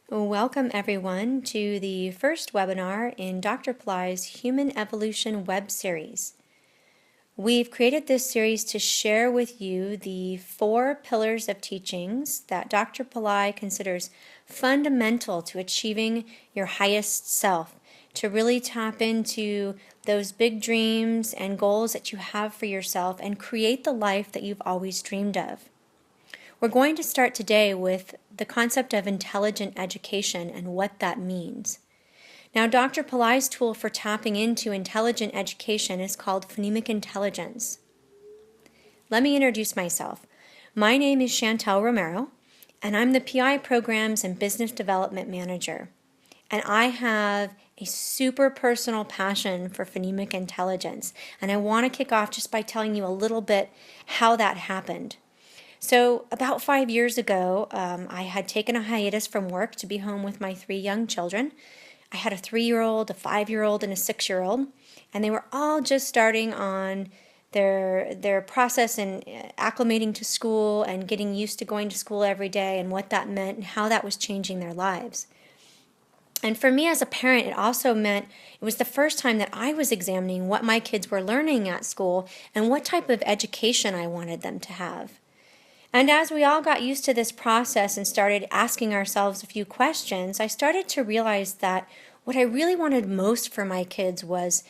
Welcome everyone to the first webinar in Dr. Pillai's Human Evolution web series. We've created this series to share with you the 4 pillars of teachings that Dr. Pillai considers fundamental to achieving your highest self, to really tap into those big dreams and goals that you have for yourself and create the life that you've always dreamed of. We're going to start today with the concept of intelligent education and what that means. Now, Dr. Pillai's tool for tapping into intelligent education is called Phonemic Intelligence. Let me introduce myself. My name is Chantel Romero, and I'm the PI Programs and Business Development Manager. And I have a super personal passion for phonemic intelligence, and I want to kick off just by telling you a little bit how that happened. So about 5 years ago, I had taken a hiatus from work to be home with my 3 young children. I had a 3-year-old, a 5-year-old, and a 6-year-old, and they were all just starting on their process and acclimating to school and getting used to going to school every day and what that meant and how that was changing their lives. And for me as a parent, it also meant it was the first time that I was examining what my kids were learning at school and what type of education I wanted them to have. And as we all got used to this process and started asking ourselves a few questions, I started to realize that what I really wanted most for my kids was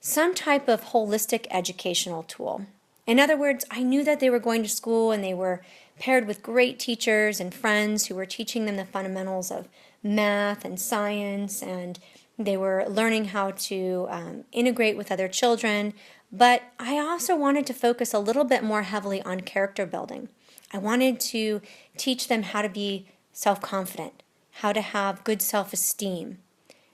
some type of holistic educational tool. In other words, I knew that they were going to school and they were paired with great teachers and friends who were teaching them the fundamentals of math and science, and they were learning how to integrate with other children. But I also wanted to focus a little bit more heavily on character building. I wanted to teach them how to be self-confident, how to have good self-esteem,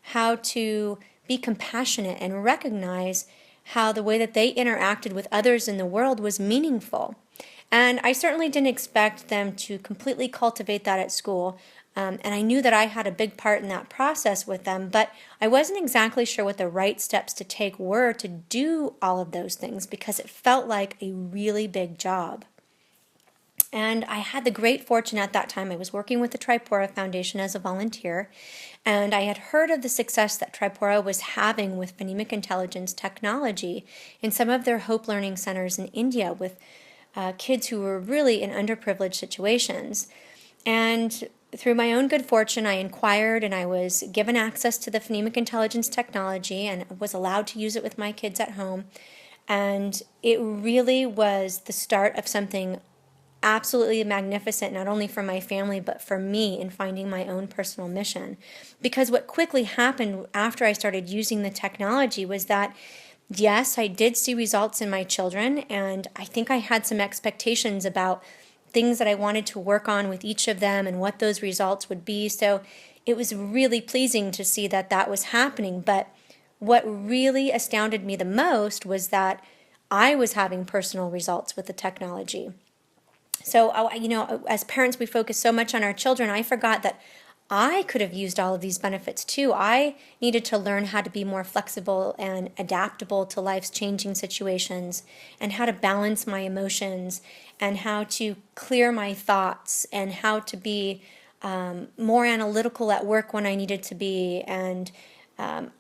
how to be compassionate and recognize how the way that they interacted with others in the world was meaningful. And I certainly didn't expect them to completely cultivate that at school. And I knew that I had a big part in that process with them, but I wasn't exactly sure what the right steps to take were to do all of those things because it felt like a really big job. And I had the great fortune at that time, I was working with the Tripura Foundation as a volunteer, and I had heard of the success that Tripura was having with phonemic intelligence technology in some of their Hope Learning Centers in India with kids who were really in underprivileged situations. And through my own good fortune, I inquired and I was given access to the phonemic intelligence technology and was allowed to use it with my kids at home. And it really was the start of something absolutely magnificent, not only for my family, but for me in finding my own personal mission. Because what quickly happened after I started using the technology was that, yes, I did see results in my children, and I think I had some expectations about things that I wanted to work on with each of them and what those results would be. So it was really pleasing to see that that was happening. But what really astounded me the most was that I was having personal results with the technology. So, as parents, we focus so much on our children. I forgot that I could have used all of these benefits too. I needed to learn how to be more flexible and adaptable to life's changing situations and how to balance my emotions and how to clear my thoughts and how to be more analytical at work when I needed to be, and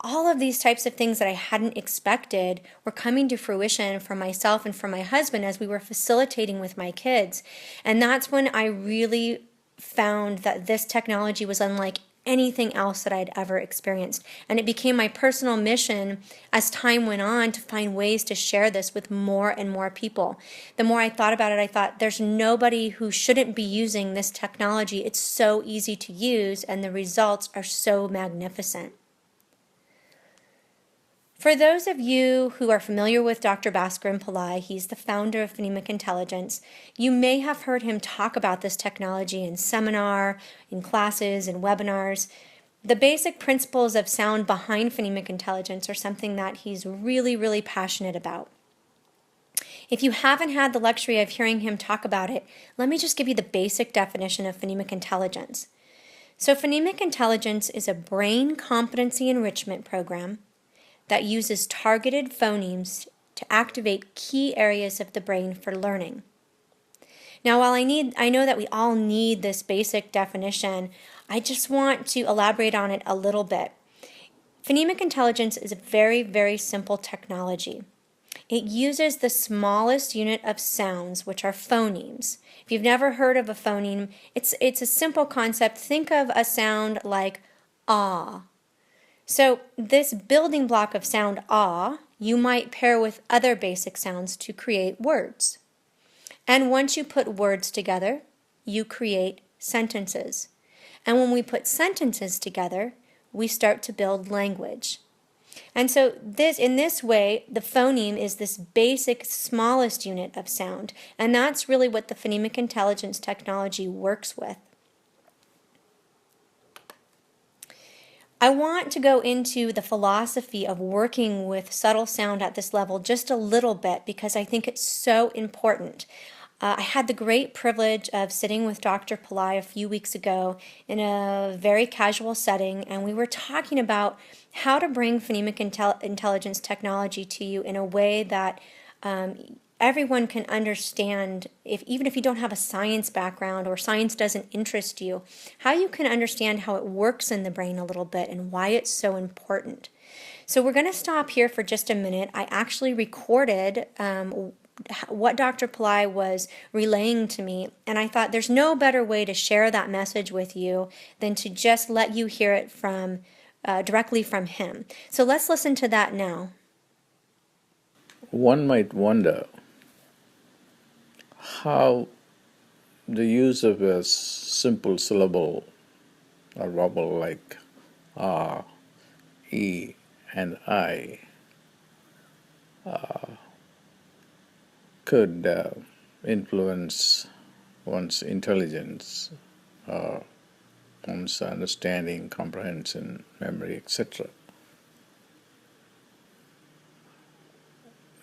all of these types of things that I hadn't expected were coming to fruition for myself and for my husband as we were facilitating with my kids. And that's when I really found that this technology was unlike anything else that I'd ever experienced. And it became my personal mission as time went on to find ways to share this with more and more people. The more I thought about it, I thought there's nobody who shouldn't be using this technology. It's so easy to use and the results are so magnificent. For those of you who are familiar with Dr. Bhaskaran Pillai, he's the founder of Phonemic Intelligence, you may have heard him talk about this technology in seminar, in classes, in webinars. The basic principles of sound behind Phonemic Intelligence are something that he's really, really passionate about. If you haven't had the luxury of hearing him talk about it, let me just give you the basic definition of Phonemic Intelligence. So Phonemic Intelligence is a brain competency enrichment program that uses targeted phonemes to activate key areas of the brain for learning. Now, while I know that we all need this basic definition, I just want to elaborate on it a little bit. Phonemic intelligence is a very, very simple technology. It uses the smallest unit of sounds, which are phonemes. If you've never heard of a phoneme, it's a simple concept. Think of a sound like ah. So this building block of sound ah, you might pair with other basic sounds to create words. And once you put words together, you create sentences. And when we put sentences together, we start to build language. And so in this way, the phoneme is this basic smallest unit of sound. And that's really what the phonemic intelligence technology works with. I want to go into the philosophy of working with subtle sound at this level just a little bit because I think it's so important. I had the great privilege of sitting with Dr. Pillai a few weeks ago in a very casual setting, and we were talking about how to bring phonemic intelligence technology to you in a way that everyone can understand, even if you don't have a science background or science doesn't interest you, how you can understand how it works in the brain a little bit and why it's so important. So we're going to stop here for just a minute. I actually recorded what Dr. Pillai was relaying to me, and I thought there's no better way to share that message with you than to just let you hear it from directly from him. So let's listen to that now. One might wonder how the use of a simple syllable or vowel like R, E, and I could influence one's intelligence, one's understanding, comprehension, memory, etc.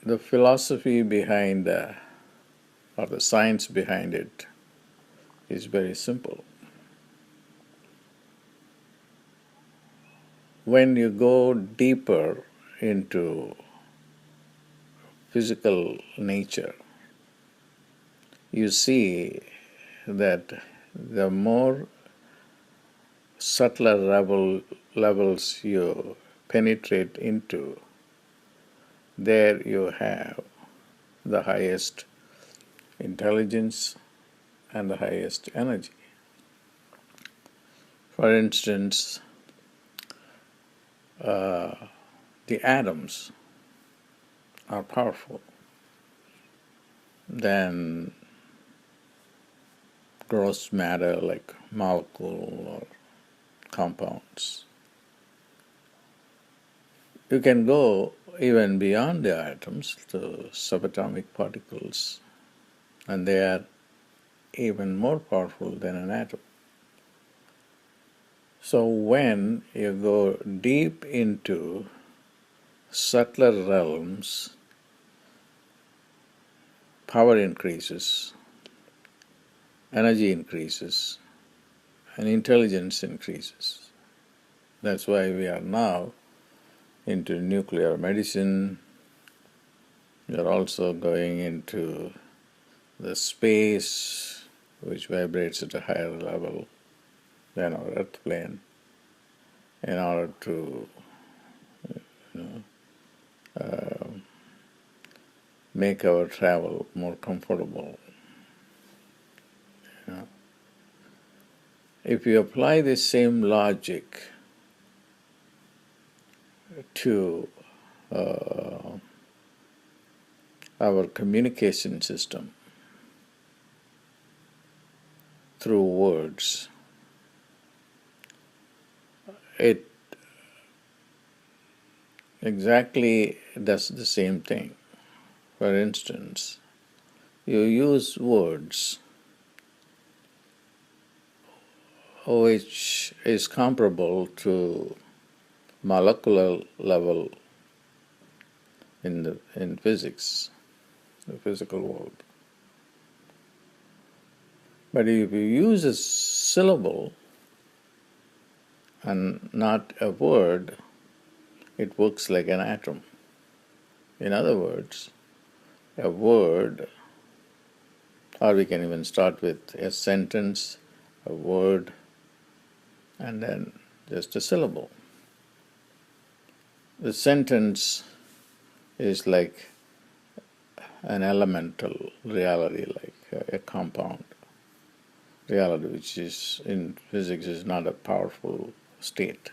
The philosophy behind or the science behind it is very simple. When you go deeper into physical nature, you see that the more subtler levels you penetrate into, there you have the highest intelligence and the highest energy. For instance, the atoms are powerful than gross matter like molecule or compounds. You can go even beyond the atoms to subatomic particles, and they are even more powerful than an atom. So when you go deep into subtler realms, power increases, energy increases, and intelligence increases. That's why we are now into nuclear medicine. We are also going into the space, which vibrates at a higher level than our earth plane, in order to make our travel more comfortable. If you apply this same logic to our communication system through words, it exactly does the same thing. For instance, you use words which is comparable to molecular level in physics, the physical world. But if you use a syllable and not a word, it works like an atom. In other words, a word, or we can even start with a sentence, a word, and then just a syllable. The sentence is like an elemental reality, like a compound reality, which is in physics is not a powerful state.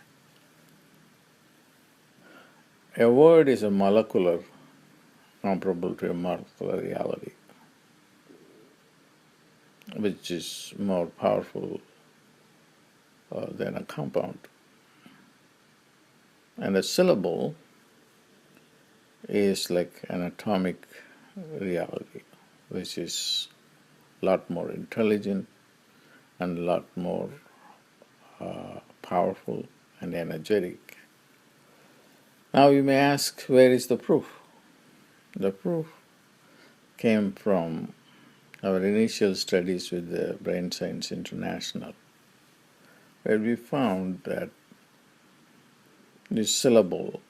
A word is a molecular, comparable to a molecular reality, which is more powerful than a compound. And a syllable is like an atomic reality, which is a lot more intelligent and a lot more powerful and energetic. Now you may ask, where is the proof? The proof came from our initial studies with the Brain Science International, where we found that this syllable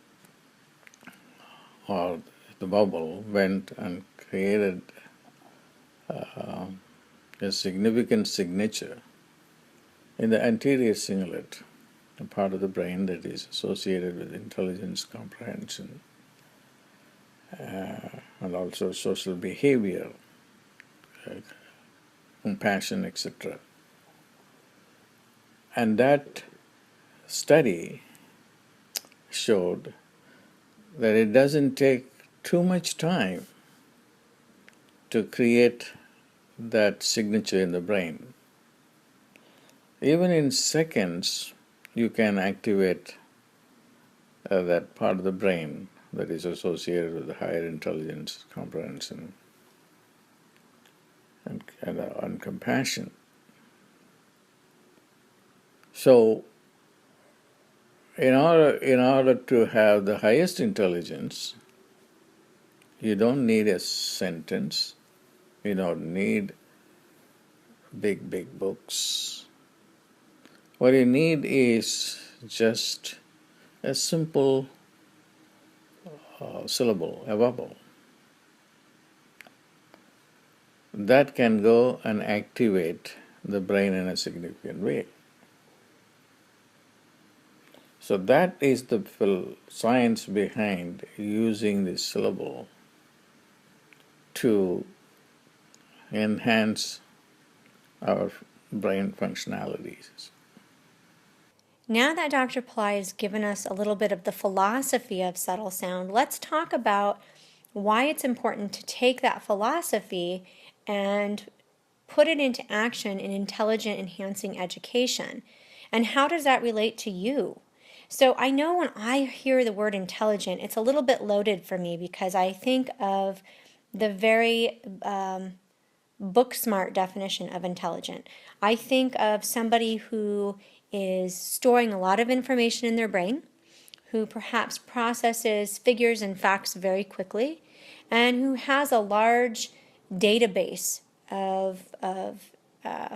or the bubble went and created a significant signature in the anterior cingulate, a part of the brain that is associated with intelligence, comprehension, and also social behavior, compassion, etc. And that study showed that it doesn't take too much time to create that signature in the brain. Even in seconds, you can activate that part of the brain that is associated with the higher intelligence, comprehension, and compassion. So, in order to have the highest intelligence, you don't need a sentence, you don't need big books. What you need is just a simple syllable, a vowel, that can go and activate the brain in a significant way. So that is the science behind using this syllable to enhance our brain functionalities. Now that Dr. Pillai has given us a little bit of the philosophy of subtle sound, let's talk about why it's important to take that philosophy and put it into action in intelligent enhancing education. And how does that relate to you? So I know when I hear the word intelligent, it's a little bit loaded for me because I think of the very book smart definition of intelligent. I think of somebody who is storing a lot of information in their brain, who perhaps processes figures and facts very quickly, and who has a large database of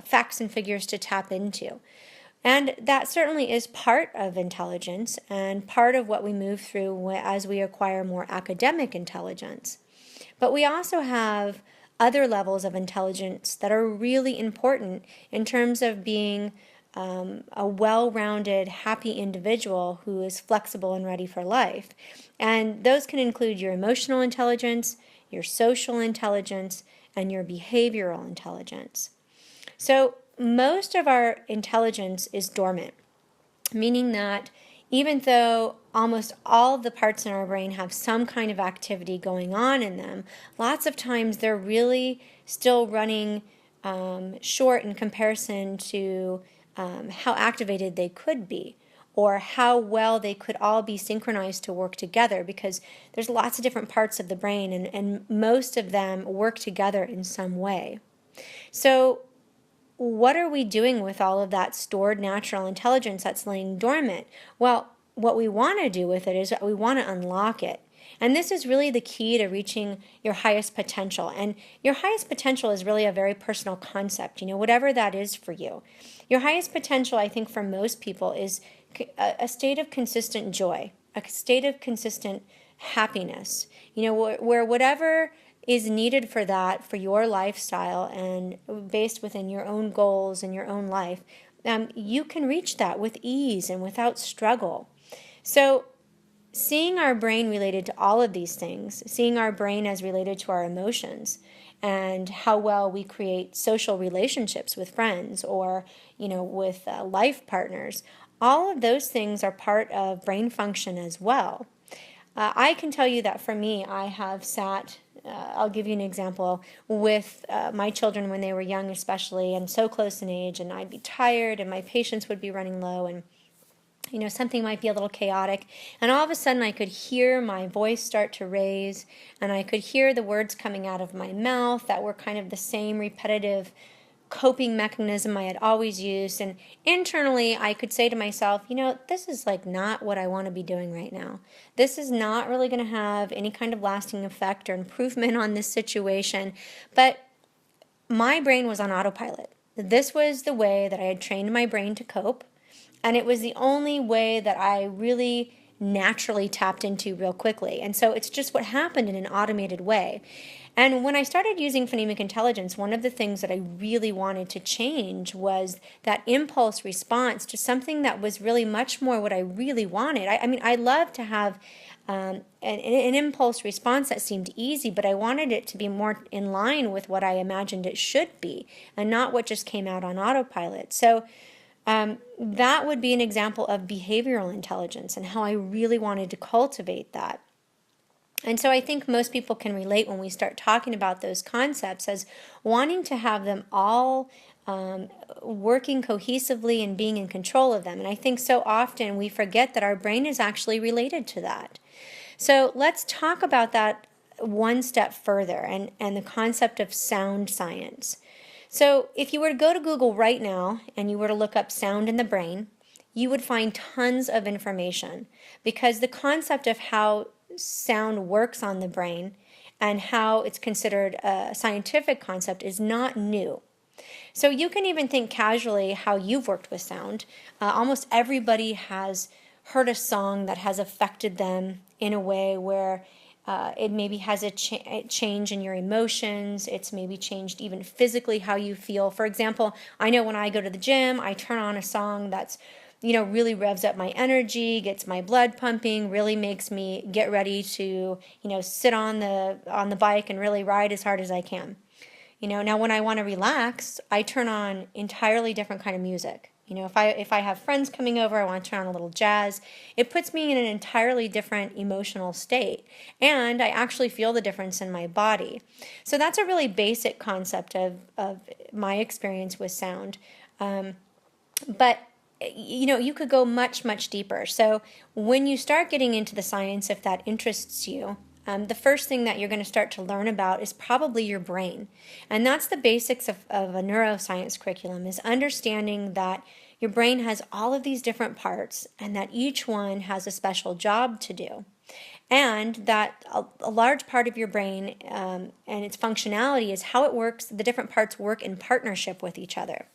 facts and figures to tap into. And that certainly is part of intelligence and part of what we move through as we acquire more academic intelligence. But we also have other levels of intelligence that are really important in terms of being a well-rounded, happy individual who is flexible and ready for life. And those can include your emotional intelligence, your social intelligence, and your behavioral intelligence. So most of our intelligence is dormant, meaning that even though almost all of the parts in our brain have some kind of activity going on in them, lots of times they're really still running short in comparison to how activated they could be, or how well they could all be synchronized to work together, because there's lots of different parts of the brain, and most of them work together in some way. So what are we doing with all of that stored natural intelligence that's laying dormant? Well, what we want to do with it is we want to unlock it. And this is really the key to reaching your highest potential. And your highest potential is really a very personal concept, whatever that is for you. Your highest potential, I think, for most people is a state of consistent joy, a state of consistent happiness, where whatever is needed for that, for your lifestyle and based within your own goals and your own life, you can reach that with ease and without struggle. So seeing our brain related to all of these things, seeing our brain as related to our emotions, and how well we create social relationships with friends or, with life partners, all of those things are part of brain function as well. I can tell you that for me, I have sat, I'll give you an example, with my children when they were young especially, and so close in age, and I'd be tired and my patience would be running low, and something might be a little chaotic, and all of a sudden I could hear my voice start to raise, and I could hear the words coming out of my mouth that were kind of the same repetitive coping mechanism I had always used. And internally I could say to myself, this is like not what I want to be doing right now. This is not really going to have any kind of lasting effect or improvement on this situation. But my brain was on autopilot. This was the way that I had trained my brain to cope. And it was the only way that I really naturally tapped into real quickly. And so it's just what happened in an automated way. And when I started using Phonemic Intelligence, one of the things that I really wanted to change was that impulse response to something that was really much more what I really wanted. I love to have an impulse response that seemed easy, but I wanted it to be more in line with what I imagined it should be and not what just came out on autopilot. So that would be an example of behavioral intelligence and how I really wanted to cultivate that. And so I think most people can relate when we start talking about those concepts as wanting to have them all working cohesively and being in control of them. And I think so often we forget that our brain is actually related to that. So let's talk about that one step further and the concept of sound science. So if you were to go to Google right now and you were to look up sound in the brain, you would find tons of information, because the concept of how sound works on the brain and how it's considered a scientific concept is not new. So you can even think casually how you've worked with sound. Almost everybody has heard a song that has affected them in a way where it maybe has a change in your emotions. It's maybe changed even physically how you feel. For example, I know when I go to the gym, I turn on a song that's really revs up my energy, gets my blood pumping, really makes me get ready to, sit on the bike and really ride as hard as I can. Now when I want to relax, I turn on entirely different kind of music. If I have friends coming over, I want to turn on a little jazz. It puts me in an entirely different emotional state, and I actually feel the difference in my body. So that's a really basic concept of my experience with sound. But you could go much, much deeper. So when you start getting into the science, if that interests you, the first thing that you're going to start to learn about is probably your brain. And that's the basics of a neuroscience curriculum, is understanding that your brain has all of these different parts and that each one has a special job to do. And that a large part of your brain and its functionality is how it works, the different parts work in partnership with each other.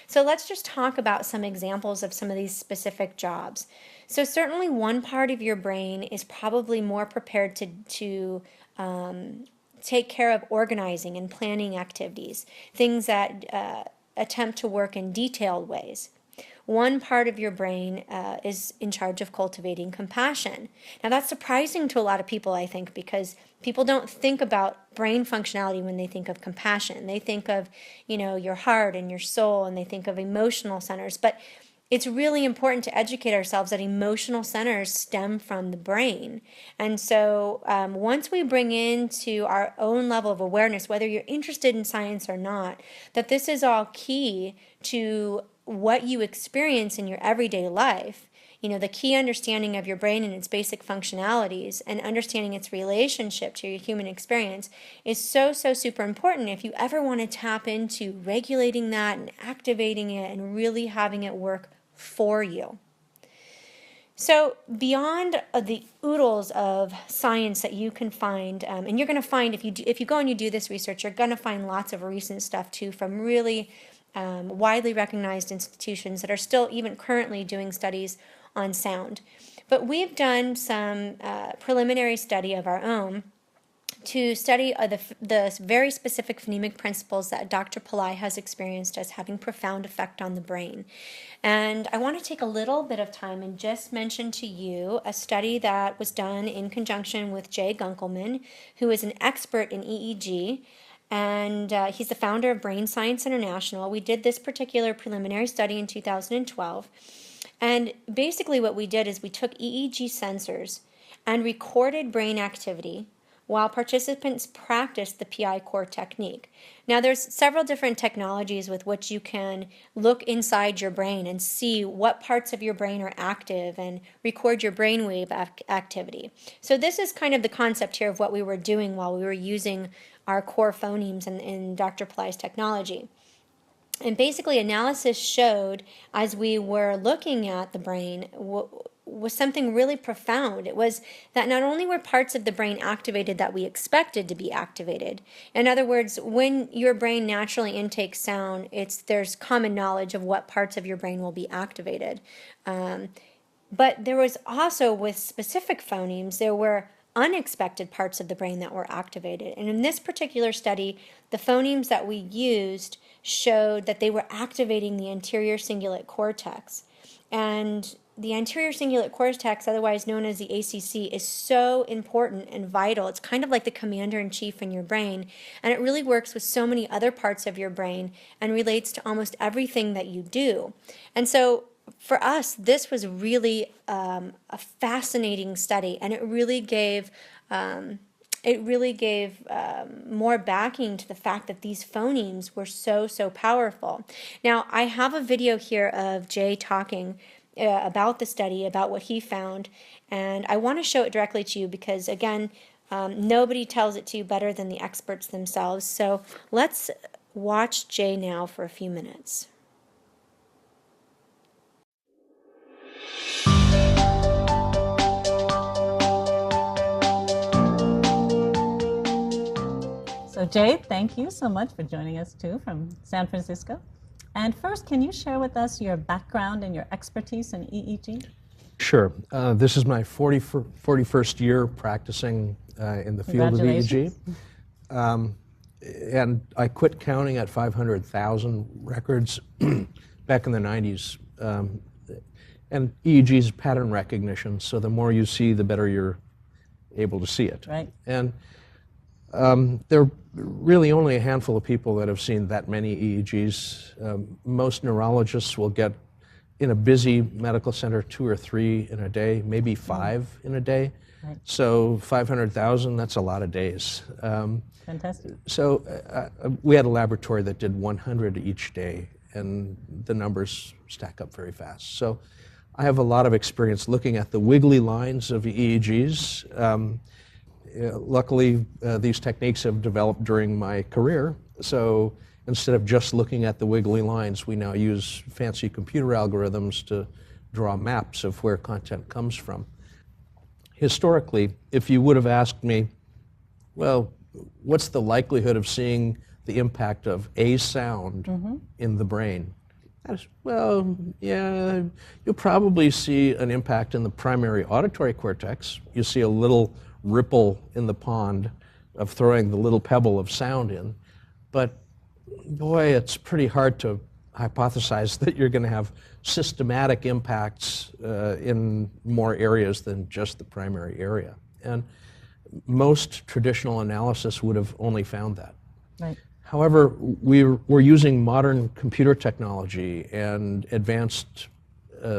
So let's just talk about some examples of some of these specific jobs. So certainly one part of your brain is probably more prepared to take care of organizing and planning activities, things that attempt to work in detailed ways. One part of your brain is in charge of cultivating compassion. Now that's surprising to a lot of people, I think, because people don't think about brain functionality when they think of compassion. They think of, your heart and your soul, and they think of emotional centers. But it's really important to educate ourselves that emotional centers stem from the brain. And so once we bring into our own level of awareness, whether you're interested in science or not, that this is all key to what you experience in your everyday life, the key understanding of your brain and its basic functionalities and understanding its relationship to your human experience is so, so super important if you ever want to tap into regulating that and activating it and really having it work for you. So beyond the oodles of science that you can find, and you're going to find if you go and you do this research, you're going to find lots of recent stuff too from really widely recognized institutions that are still even currently doing studies on sound. But we've done some preliminary study of our own to study the very specific phonemic principles that Dr. Pillai has experienced as having profound effect on the brain. And I want to take a little bit of time and just mention to you a study that was done in conjunction with Jay Gunkelman, who is an expert in EEG, and he's the founder of Brain Science International. We did this particular preliminary study in 2012, and basically what we did is we took EEG sensors and recorded brain activity while participants practiced the PI core technique. Now, there's several different technologies with which you can look inside your brain and see what parts of your brain are active and record your brainwave activity. So this is kind of the concept here of what we were doing while we were using our core phonemes in Dr. Pillai's technology. And basically, analysis showed, as we were looking at the brain, was something really profound. It was that not only were parts of the brain activated that we expected to be activated. In other words, when your brain naturally intakes sound, there's common knowledge of what parts of your brain will be activated. But there was also, with specific phonemes, there were unexpected parts of the brain that were activated. And in this particular study, the phonemes that we used showed that they were activating the anterior cingulate cortex. And the anterior cingulate cortex, otherwise known as the ACC, is so important and vital. It's kind of like the commander-in-chief in your brain, and it really works with so many other parts of your brain and relates to almost everything that you do. And so for us, this was really a fascinating study, and it really gave more backing to the fact that these phonemes were so powerful. Now, I have a video here of Jay talking about the study, about what he found, and I want to show it directly to you because, again, nobody tells it to you better than the experts themselves. So let's watch Jay now for a few minutes. So Jay, thank you so much for joining us too from San Francisco. And first, can you share with us your background and your expertise in EEG? Sure. This is my 41st year practicing in the field of EEG. And I quit counting at 500,000 records back in the 90s. And EEG is pattern recognition, so the more you see, the better you're able to see it. Right. And there are really only a handful of people that have seen that many EEGs. Most neurologists will get, in a busy medical center, 2 or 3 in a day, maybe 5 in a day. Right. So 500,000, that's a lot of days. Fantastic. So we had a laboratory that did 100 each day, and the numbers stack up very fast. So I have a lot of experience looking at the wiggly lines of EEGs. Luckily, these techniques have developed during my career, so instead of just looking at the wiggly lines, we now use fancy computer algorithms to draw maps of where content comes from. Historically, if you would have asked me, well, what's the likelihood of seeing the impact of a sound in the brain? Well, yeah, you'll probably see an impact in the primary auditory cortex. You see a little ripple in the pond of throwing the little pebble of sound in. But boy, it's pretty hard to hypothesize that you're going to have systematic impacts in more areas than just the primary area. And most traditional analysis would have only found that. Right. However, we're using modern computer technology and advanced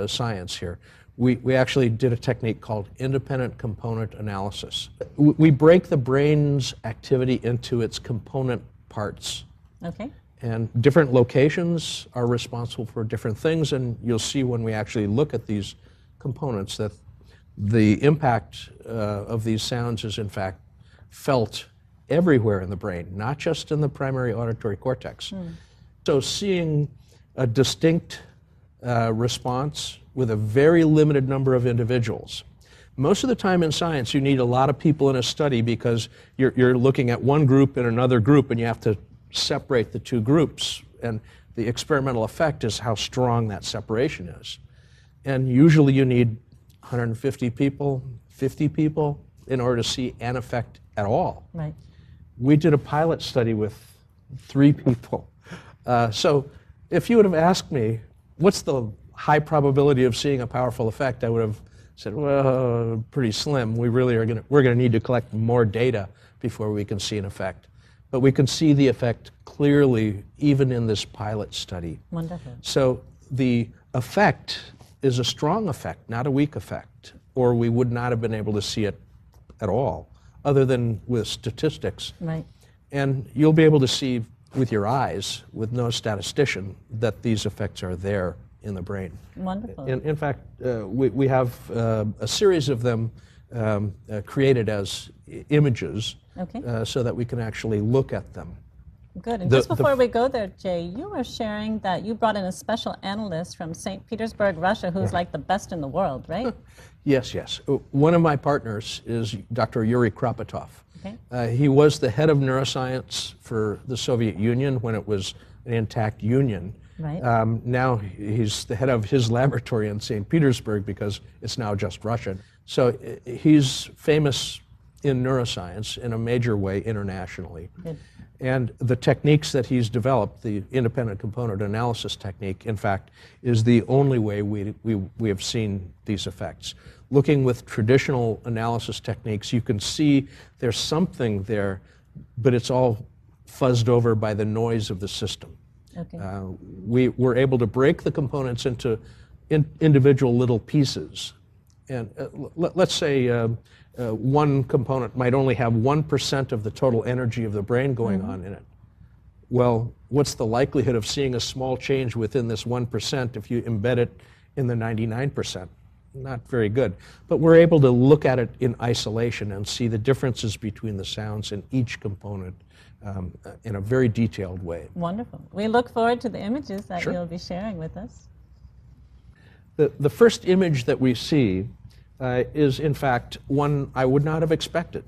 science here. We actually did a technique called independent component analysis. We break the brain's activity into its component parts. Okay. And different locations are responsible for different things, and you'll see when we actually look at these components that the impact of these sounds is in fact felt everywhere in the brain, not just in the primary auditory cortex. So seeing a distinct response with a very limited number of individuals. Most of the time in science, you need a lot of people in a study because you're looking at one group and another group, and you have to separate the two groups. And the experimental effect is how strong that separation is. And usually you need 150 people, 50 people in order to see an effect at all. Right. We did a pilot study with 3 people. So if you would have asked me, what's the high probability of seeing a powerful effect, I would have said, well, pretty slim. We're going to need to collect more data before we can see an effect. But we can see the effect clearly even in this pilot study. Wonderful. So the effect is a strong effect, not a weak effect, or we would not have been able to see it at all, other than with statistics. Right. And you'll be able to see with your eyes, with no statistician, that these effects are there in the brain. Wonderful. In fact, we have a series of them created as images, Okay. so that we can actually look at them. Good. And The- just the- before we go there, Jay, you were sharing that you brought in a special analyst from St. Petersburg, Russia, who's like the best in the world, right? Yes, yes. One of my partners is Dr. Yuri Kropotov. Okay. He was the head of neuroscience for the Soviet Union when it was an intact union. Right. Now he's the head of his laboratory in St. Petersburg because it's now just Russian. So he's famous in neuroscience in a major way internationally. Good. And the techniques that he's developed, the independent component analysis technique, in fact, is the only way we have seen these effects. Looking with traditional analysis techniques, you can see there's something there, but it's all fuzzed over by the noise of the system. Okay. We were able to break the components into individual little pieces. And let's say one component might only have 1% of the total energy of the brain going on in it. Well, what's the likelihood of seeing a small change within this 1% if you embed it in the 99%? Not very good. But we're able to look at it in isolation and see the differences between the sounds in each component in a very detailed way. Wonderful. We look forward to the images that Sure. you'll be sharing with us. The first image that we see is, in fact, one I would not have expected.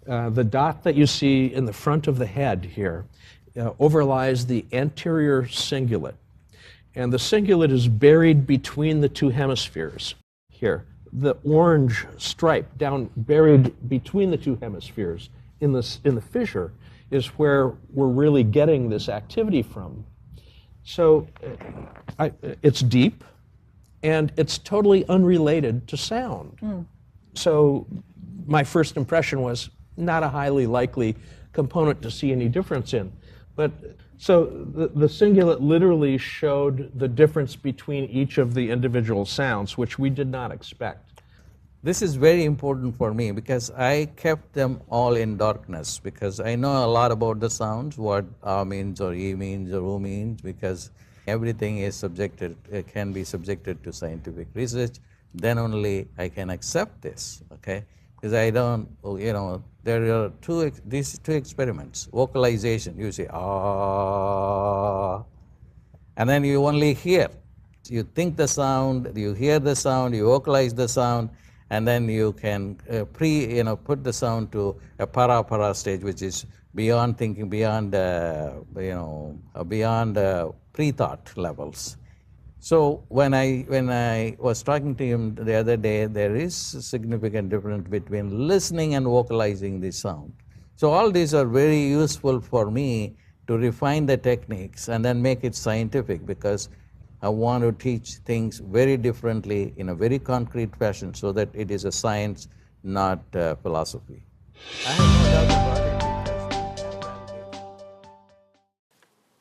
The dot that you see in the front of the head here overlies the anterior cingulate. And the cingulate is buried between the 2 hemispheres here. The orange stripe down buried between the 2 hemispheres in the fissure is where we're really getting this activity from. So it's deep, and it's totally unrelated to sound. So my first impression was not a highly likely component to see any difference in. But so the cingulate literally showed the difference between each of the individual sounds, which we did not expect. This is very important for me because I kept them all in darkness because I know a lot about the sounds, what A means or E means or U means, because everything is can be subjected to scientific research. Then only I can accept this, okay? Because I don't, there are these two experiments. Vocalization, you say, ah, and then you only hear. You think the sound, you hear the sound, you vocalize the sound, and then you can put the sound to a para stage, which is beyond thinking, beyond pre-thought levels. So when I was talking to him the other day, there is a significant difference between listening and vocalizing the sound. So all these are very useful for me to refine the techniques and then make it scientific, because I want to teach things very differently in a very concrete fashion so that it is a science, not philosophy. I have no doubt about it.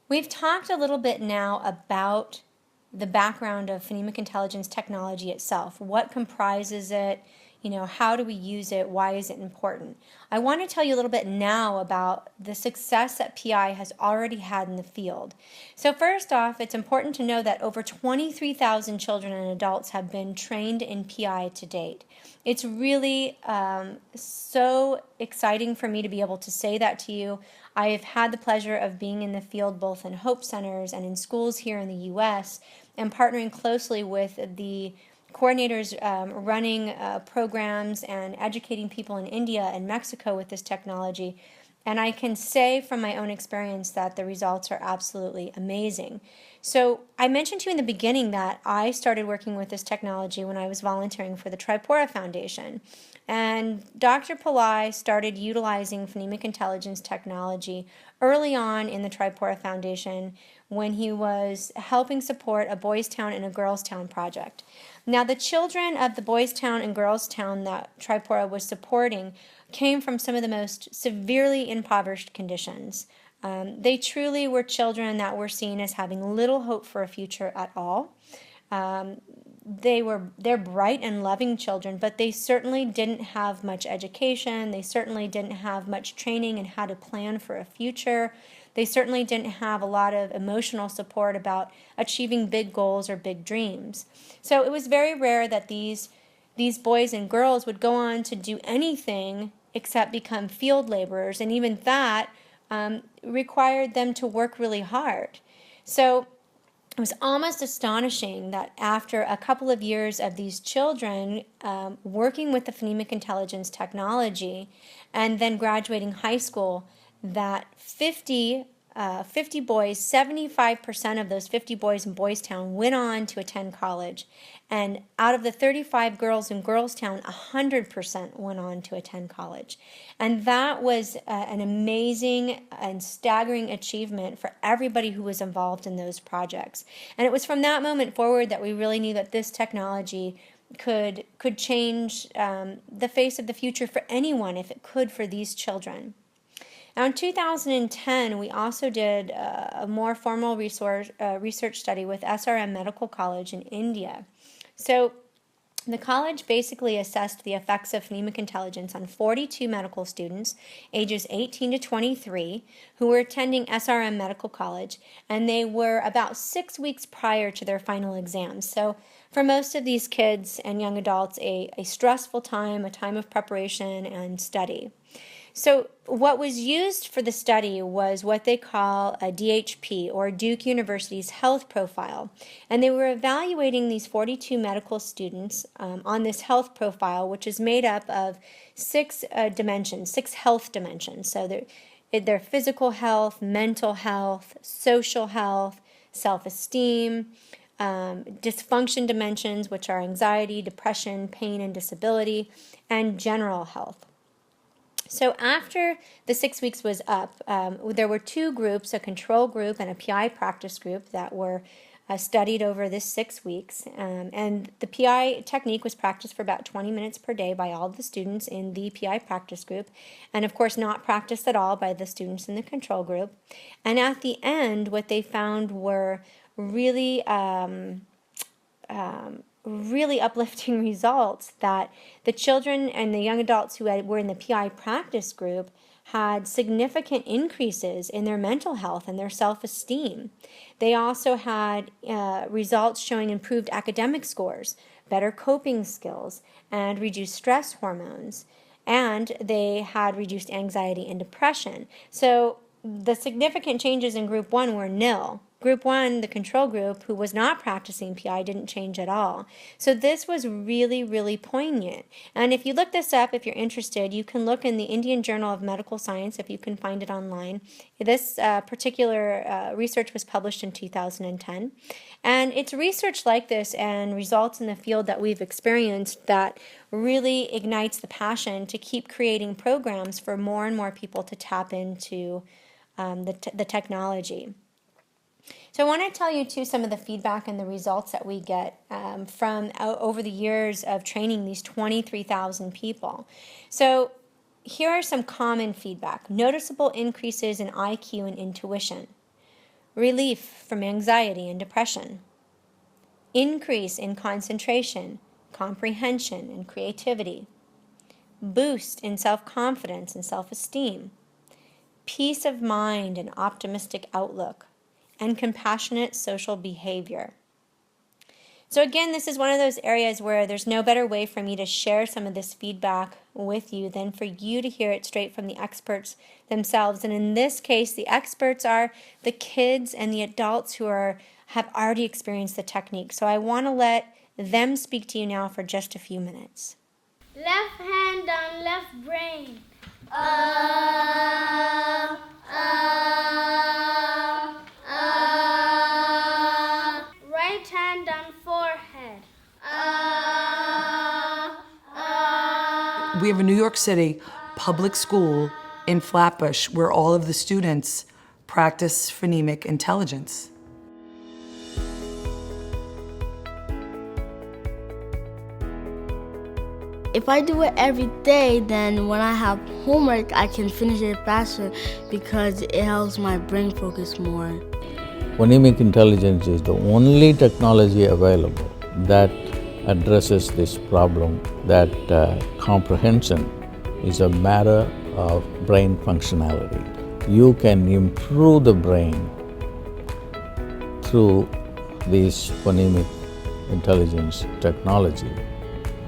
We've talked a little bit now about the background of phonemic intelligence technology itself. What comprises it? How do we use it? Why is it important? I want to tell you a little bit now about the success that PI has already had in the field. So first off, it's important to know that over 23,000 children and adults have been trained in PI to date. It's really so exciting for me to be able to say that to you. I have had the pleasure of being in the field both in Hope Centers and in schools here in the U.S. and partnering closely with the coordinators running programs and educating people in India and Mexico with this technology. And I can say from my own experience that the results are absolutely amazing. So I mentioned to you in the beginning that I started working with this technology when I was volunteering for the Tripura Foundation. And Dr. Pillai started utilizing phonemic intelligence technology early on in the Tripura Foundation when he was helping support a Boys Town and a Girls Town project. Now, the children of the Boys Town and Girls Town that Tripura was supporting came from some of the most severely impoverished conditions. They truly were children that were seen as having little hope for a future at all. They're bright and loving children, but they certainly didn't have much education. They certainly didn't have much training in how to plan for a future. They certainly didn't have a lot of emotional support about achieving big goals or big dreams. So it was very rare that these boys and girls would go on to do anything except become field laborers, and even that required them to work really hard. So it was almost astonishing that after a couple of years of these children working with the phonemic intelligence technology and then graduating high school, that 50 boys, 75% of those 50 boys in Boys Town went on to attend college. And out of the 35 girls in Girls Town, 100% went on to attend college. And that was an amazing and staggering achievement for everybody who was involved in those projects. And it was from that moment forward that we really knew that this technology could change the face of the future for anyone if it could for these children. Now, in 2010, we also did a more formal research study with SRM Medical College in India. So the college basically assessed the effects of phonemic intelligence on 42 medical students ages 18 to 23 who were attending SRM Medical College, and they were about 6 weeks prior to their final exams. So for most of these kids and young adults, a stressful time, a time of preparation and study. So what was used for the study was what they call a DHP, or Duke University's health profile. And they were evaluating these 42 medical students on this health profile, which is made up of 6 dimensions, 6 health dimensions. So their physical health, mental health, social health, self-esteem, dysfunction dimensions, which are anxiety, depression, pain, and disability, and general health. So after the 6 weeks was up, there were 2 groups, a control group and a PI practice group, that were studied over this 6 weeks. And the PI technique was practiced for about 20 minutes per day by all the students in the PI practice group, and of course not practiced at all by the students in the control group. And at the end, what they found were really really uplifting results, that the children and the young adults who were in the PI practice group had significant increases in their mental health and their self-esteem. They also had results showing improved academic scores, better coping skills, and reduced stress hormones. And they had reduced anxiety and depression. So the significant changes in Group 1 were nil. Group 1, the control group, who was not practicing PI, didn't change at all. So this was really, really poignant. And if you look this up, if you're interested, you can look in the Indian Journal of Medical Science, if you can find it online. This particular research was published in 2010. And it's research like this and results in the field that we've experienced that really ignites the passion to keep creating programs for more and more people to tap into the technology. So I want to tell you, too, some of the feedback and the results that we get from over the years of training these 23,000 people. So here are some common feedback. Noticeable increases in IQ and intuition. Relief from anxiety and depression. Increase in concentration, comprehension, and creativity. Boost in self-confidence and self-esteem. Peace of mind and optimistic outlook. And compassionate social behavior. So again, this is one of those areas where there's no better way for me to share some of this feedback with you than for you to hear it straight from the experts themselves. And in this case, the experts are the kids and the adults who have already experienced the technique. So I want to let them speak to you now for just a few minutes. Left hand on left brain. Right hand on forehead. We have a New York City public school in Flatbush where all of the students practice phonemic intelligence. If I do it every day, then when I have homework, I can finish it faster because it helps my brain focus more. Phonemic intelligence is the only technology available that addresses this problem, that comprehension is a matter of brain functionality. You can improve the brain through this phonemic intelligence technology,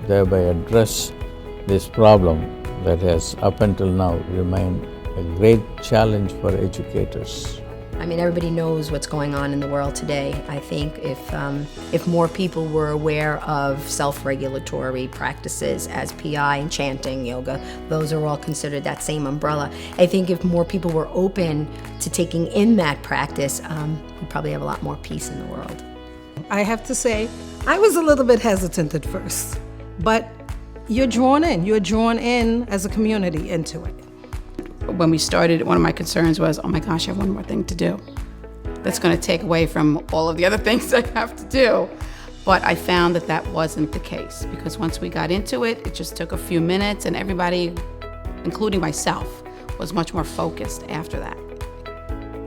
thereby address this problem that has up until now remained a great challenge for educators. I mean, everybody knows what's going on in the world today. I think if more people were aware of self-regulatory practices as PI and chanting, yoga, those are all considered that same umbrella. I think if more people were open to taking in that practice, we'd probably have a lot more peace in the world. I have to say, I was a little bit hesitant at first, but you're drawn in as a community into it. When we started, one of my concerns was, oh my gosh, I have one more thing to do. That's going to take away from all of the other things I have to do. But I found that that wasn't the case, because once we got into it, it just took a few minutes, and everybody, including myself, was much more focused after that.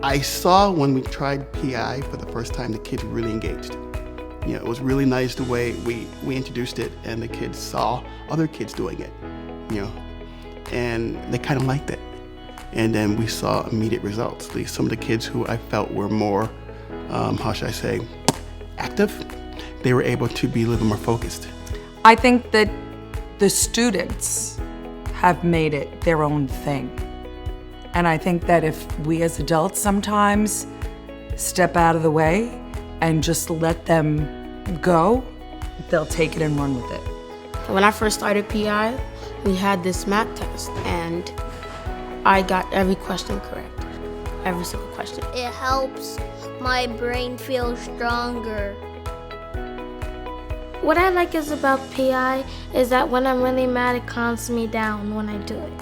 I saw when we tried PI for the first time, the kids were really engaged. You know, it was really nice the way we introduced it, and the kids saw other kids doing it, you know, and they kind of liked it. And then we saw immediate results. Some of the kids who I felt were more, how should I say, active, they were able to be a little more focused. I think that the students have made it their own thing. And I think that if we as adults sometimes step out of the way and just let them go, they'll take it and run with it. When I first started PI, we had this math test, and I got every question correct, every single question. It helps my brain feel stronger. What I like is about PI is that when I'm really mad, it calms me down when I do it.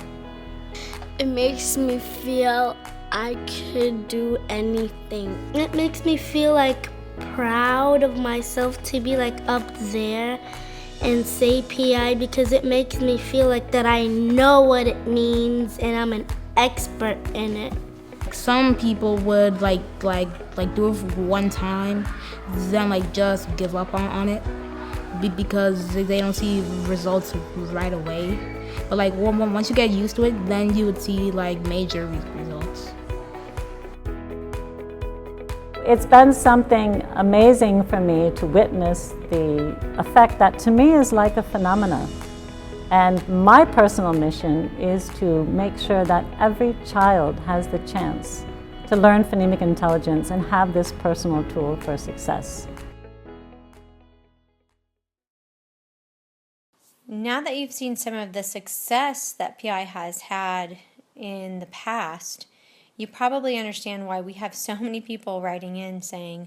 It makes me feel I could do anything. It makes me feel like proud of myself to be like up there and say PI, because it makes me feel like that I know what it means and I'm an expert in it. Some people would like do it for one time, then like just give up on it because they don't see results right away. But like once you get used to it, then you would see like major results. It's been something amazing for me to witness the effect that to me is like a phenomena. And my personal mission is to make sure that every child has the chance to learn phonemic intelligence and have this personal tool for success. Now that you've seen some of the success that PI has had in the past, you probably understand why we have so many people writing in saying,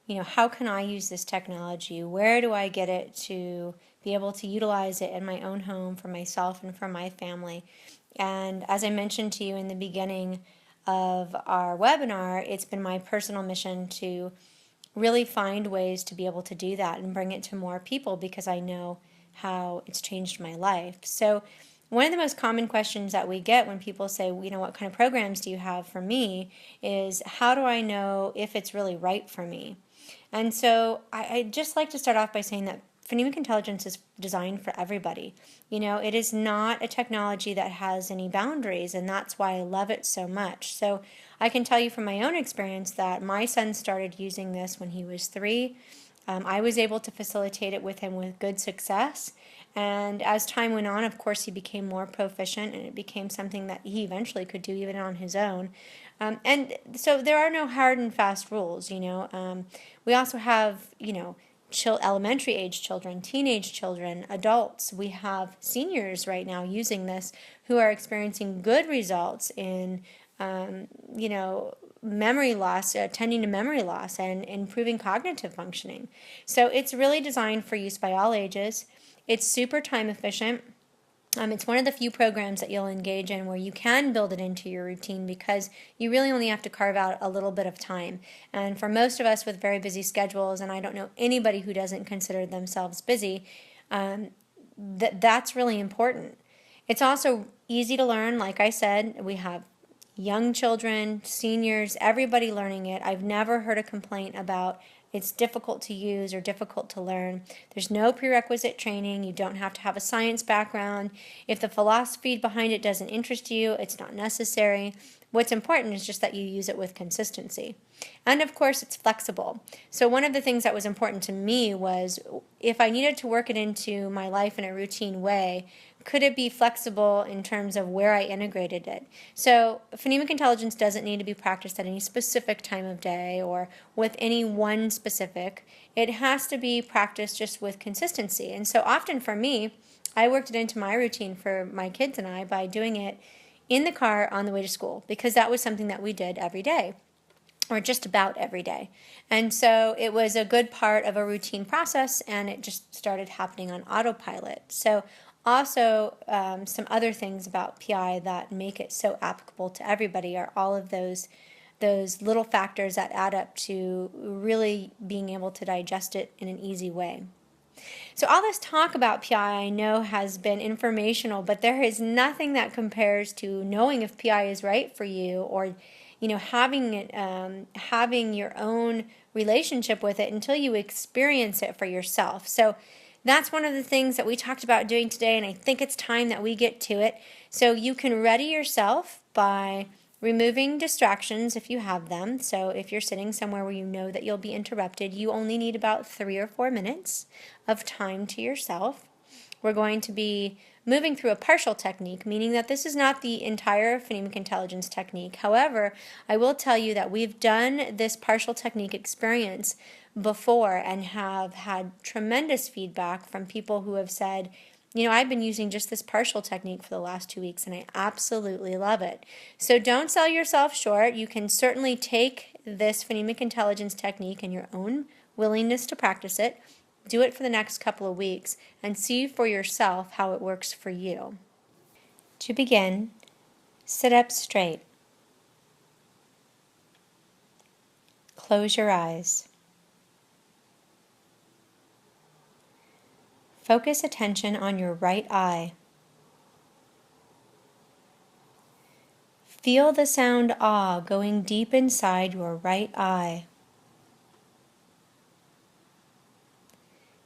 you know, how can I use this technology? Where do I get it to be able to utilize it in my own home for myself and for my family? And as I mentioned to you in the beginning of our webinar, it's been my personal mission to really find ways to be able to do that and bring it to more people, because I know how it's changed my life. So one of the most common questions that we get when people say, you know, what kind of programs do you have for me, is how do I know if it's really right for me? And so I'd just like to start off by saying that phonemic intelligence is designed for everybody. You know, it is not a technology that has any boundaries, and that's why I love it so much. So I can tell you from my own experience that my son started using this when he was 3. I was able to facilitate it with him with good success. And as time went on, of course, he became more proficient, and it became something that he eventually could do even on his own. And so there are no hard and fast rules, you know. We also have, you know, elementary age children, teenage children, adults. We have seniors right now using this who are experiencing good results in, memory loss, tending to memory loss, and improving cognitive functioning. So it's really designed for use by all ages. It's super time efficient. It's one of the few programs that you'll engage in where you can build it into your routine because you really only have to carve out a little bit of time. And for most of us with very busy schedules, and I don't know anybody who doesn't consider themselves busy, that's really important. It's also easy to learn. Like I said, we have young children, seniors, everybody learning it. I've never heard a complaint about it's difficult to use or difficult to learn. There's no prerequisite training. You don't have to have a science background. If the philosophy behind it doesn't interest you, it's not necessary. What's important is just that you use it with consistency. And of course, it's flexible. So one of the things that was important to me was if I needed to work it into my life in a routine way, could it be flexible in terms of where I integrated it? So phonemic intelligence doesn't need to be practiced at any specific time of day or with any one specific. It has to be practiced just with consistency. And so often for me, I worked it into my routine for my kids and I by doing it in the car on the way to school because that was something that we did every day, or just about every day. And so it was a good part of a routine process, and it just started happening on autopilot. So also, some other things about PI that make it so applicable to everybody are all of those little factors that add up to really being able to digest it in an easy way. So all this talk about PI I know has been informational, but there is nothing that compares to knowing if PI is right for you, or having it, having your own relationship with it until you experience it for yourself. So that's one of the things that we talked about doing today, and I think it's time that we get to it. So you can ready yourself by removing distractions if you have them. So if you're sitting somewhere where you know that you'll be interrupted, you only need about 3 or 4 minutes of time to yourself. We're going to be moving through a partial technique, meaning that this is not the entire phonemic intelligence technique. However, I will tell you that we've done this partial technique experience before and have had tremendous feedback from people who have said, I've been using just this partial technique for the last 2 weeks and I absolutely love it. So don't sell yourself short. You can certainly take this phonemic intelligence technique in your own willingness to practice it. Do it for the next couple of weeks and see for yourself how it works for you. To begin, sit up straight. Close your eyes. Focus attention on your right eye. Feel the sound ah going deep inside your right eye.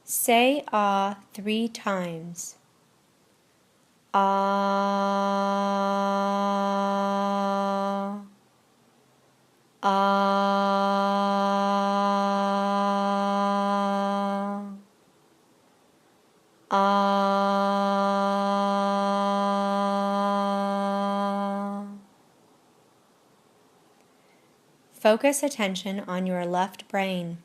Say ah 3 times. Ah. Ah. Ah. Focus attention on your left brain.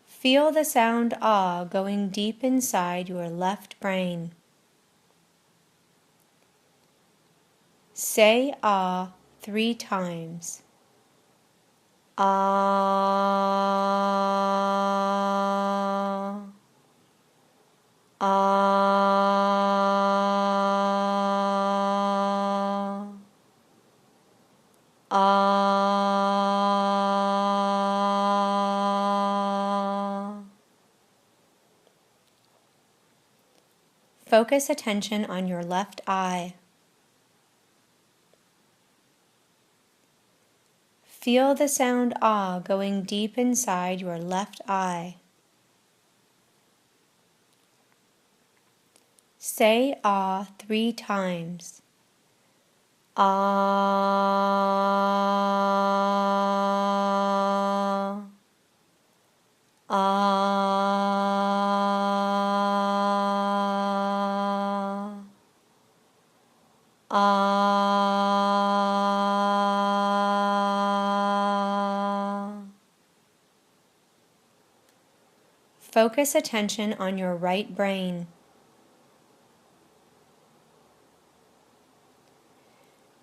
Feel the sound ah going deep inside your left brain. Say ah 3 times. Ah. Ah. Ah. Focus attention on your left eye. Feel the sound ah going deep inside your left eye. Say ah 3 times. Ah. Ah. Ah. Focus attention on your right brain.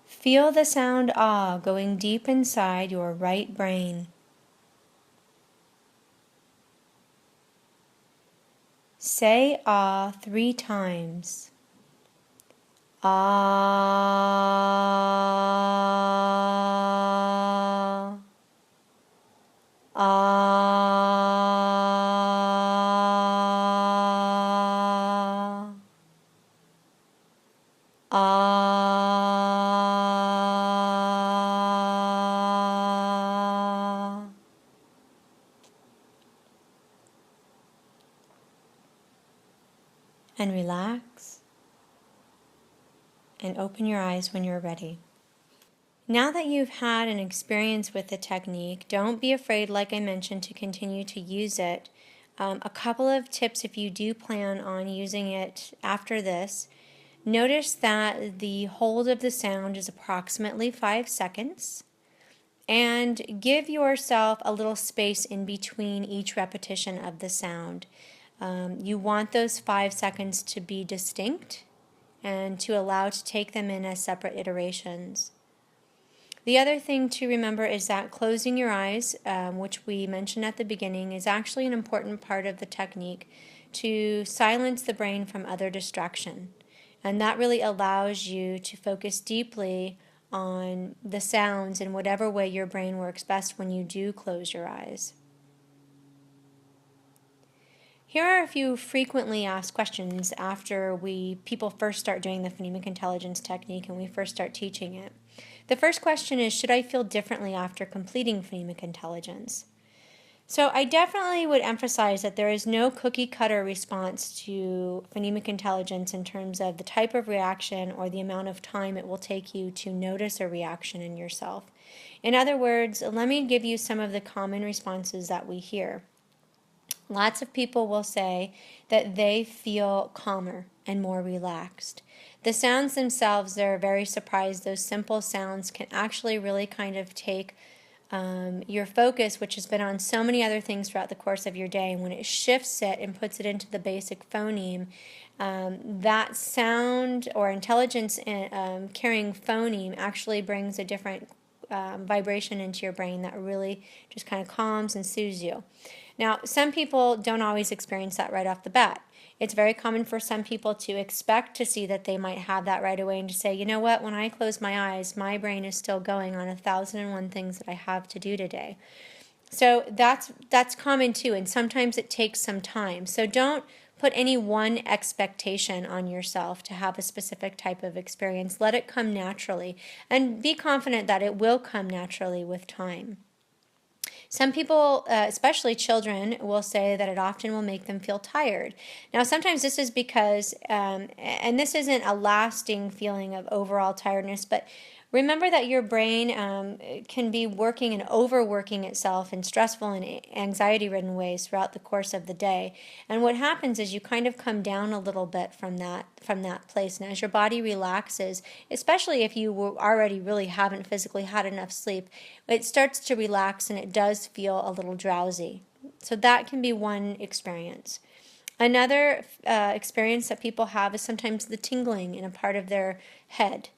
Feel the sound ah going deep inside your right brain. Say ah 3 times. Ah. Ah. Ah. And relax. And open your eyes when you're ready. Now that you've had an experience with the technique, don't be afraid, like I mentioned, to continue to use it. A couple of tips if you do plan on using it after this. Notice that the hold of the sound is approximately 5 seconds. And give yourself a little space in between each repetition of the sound. You want those 5 seconds to be distinct and to allow to take them in as separate iterations. The other thing to remember is that closing your eyes, which we mentioned at the beginning, is actually an important part of the technique to silence the brain from other distraction. And that really allows you to focus deeply on the sounds in whatever way your brain works best when you do close your eyes. Here are a few frequently asked questions after people first start doing the phonemic intelligence technique and we first start teaching it. The first question is, should I feel differently after completing phonemic intelligence? So I definitely would emphasize that there is no cookie cutter response to phonemic intelligence in terms of the type of reaction or the amount of time it will take you to notice a reaction in yourself. In other words, let me give you some of the common responses that we hear. Lots of people will say that they feel calmer and more relaxed. The sounds themselves, they're very surprised. Those simple sounds can actually really kind of take your focus, which has been on so many other things throughout the course of your day, and when it shifts it and puts it into the basic phoneme, that sound or intelligence carrying phoneme actually brings a different vibration into your brain that really just kind of calms and soothes you. Now, some people don't always experience that right off the bat. It's very common for some people to expect to see that they might have that right away and to say, you know what, when I close my eyes, my brain is still going on 1,001 things that I have to do today. So that's common too, and sometimes it takes some time. So don't put any one expectation on yourself to have a specific type of experience. Let it come naturally, and be confident that it will come naturally with time. Some people, especially children, will say that it often will make them feel tired. Now, sometimes this is because, and this isn't a lasting feeling of overall tiredness, but remember that your brain can be working and overworking itself in stressful and anxiety-ridden ways throughout the course of the day. And what happens is you kind of come down a little bit from that place. And as your body relaxes, especially if you already really haven't physically had enough sleep, it starts to relax and it does feel a little drowsy. So that can be one experience. Another experience that people have is sometimes the tingling in a part of their head.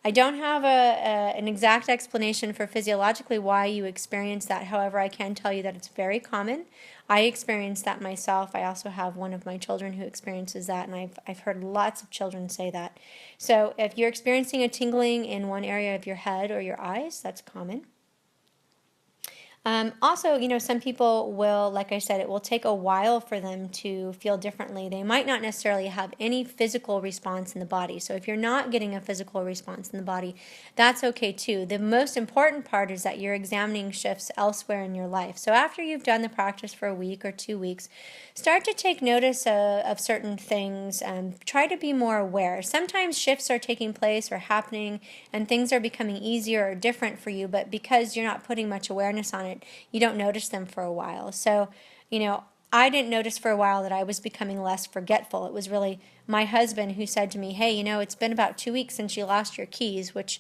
I don't have an exact explanation for physiologically why you experience that. However, I can tell you that it's very common. I experience that myself. I also have one of my children who experiences that, and I've heard lots of children say that. So if you're experiencing a tingling in one area of your head or your eyes, that's common. Also, some people will, like I said, it will take a while for them to feel differently. They might not necessarily have any physical response in the body. So if you're not getting a physical response in the body, that's okay too. The most important part is that you're examining shifts elsewhere in your life. So after you've done the practice for a week or 2 weeks, start to take notice of certain things and try to be more aware. Sometimes shifts are taking place or happening and things are becoming easier or different for you, but because you're not putting much awareness on it, you don't notice them for a while. So, I didn't notice for a while that I was becoming less forgetful. It was really my husband who said to me, hey, it's been about 2 weeks since you lost your keys, which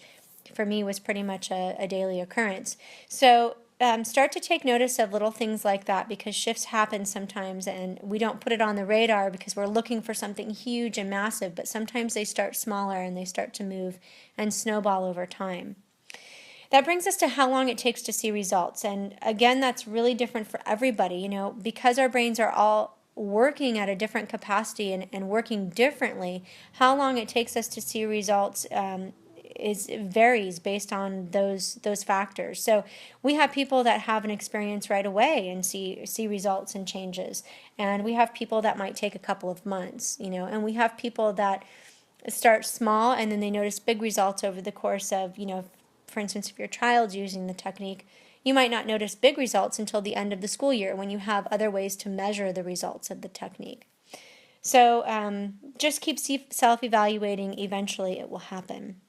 for me was pretty much a daily occurrence. So start to take notice of little things like that, because shifts happen sometimes and we don't put it on the radar because we're looking for something huge and massive, but sometimes they start smaller and they start to move and snowball over time. That brings us to how long it takes to see results. And again, that's really different for everybody, because our brains are all working at a different capacity and working differently. How long it takes us to see results varies based on those factors. So we have people that have an experience right away and see results and changes, and we have people that might take a couple of months, and we have people that start small and then they notice big results over the course of, for instance, if your child's using the technique, you might not notice big results until the end of the school year when you have other ways to measure the results of the technique. So just keep self-evaluating. Eventually it will happen.